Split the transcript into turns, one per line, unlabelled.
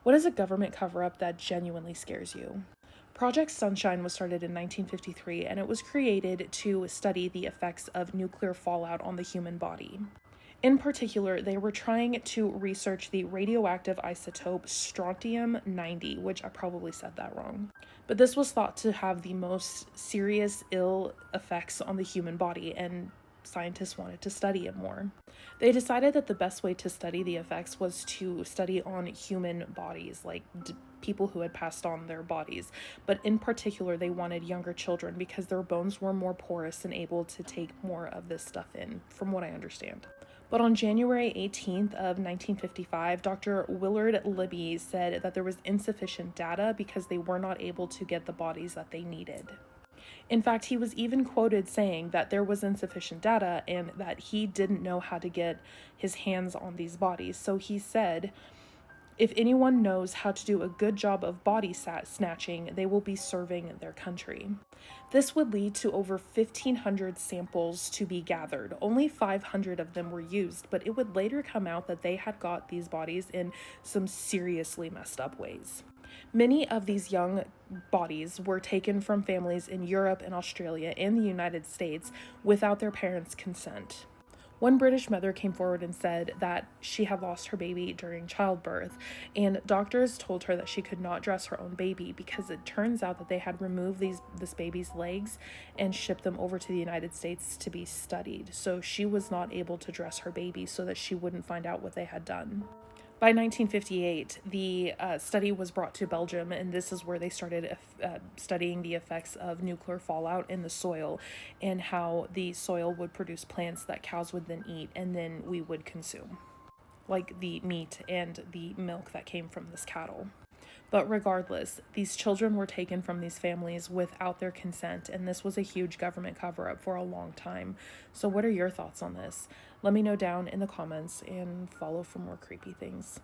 What is a government cover-up that genuinely scares you? Project Sunshine was started in 1953 and it was created to study the effects of nuclear fallout on the human body. In particular, they were trying to research the radioactive isotope strontium 90, which I probably said that wrong. But this was thought to have the most serious ill effects on the human body, and scientists wanted to study it more. They decided that the best way to study the effects was to study on human bodies, like people who had passed on their bodies. But in particular, they wanted younger children because their bones were more porous and able to take more of this stuff in, from what I understand. But on January 18th of 1955, Dr. Willard Libby said that there was insufficient data because they were not able to get the bodies that they needed. In fact, he was even quoted saying that there was insufficient data and that he didn't know how to get his hands on these bodies. So he said, if anyone knows how to do a good job of body snatching, they will be serving their country. This would lead to over 1,500 samples to be gathered. Only 500 of them were used, but it would later come out that they had got these bodies in some seriously messed up ways. Many of these young bodies were taken from families in Europe and Australia and the United States without their parents' consent. One British mother came forward and said that she had lost her baby during childbirth, and doctors told her that she could not dress her own baby because it turns out that they had removed this baby's legs and shipped them over to the United States to be studied. So she was not able to dress her baby so that she wouldn't find out what they had done. By 1958, the study was brought to Belgium, and this is where they started studying the effects of nuclear fallout in the soil and how the soil would produce plants that cows would then eat and then we would consume, like the meat and the milk that came from this cattle. But regardless, these children were taken from these families without their consent, and this was a huge government cover-up for a long time. So what are your thoughts on this? Let me know down in the comments and follow for more creepy things.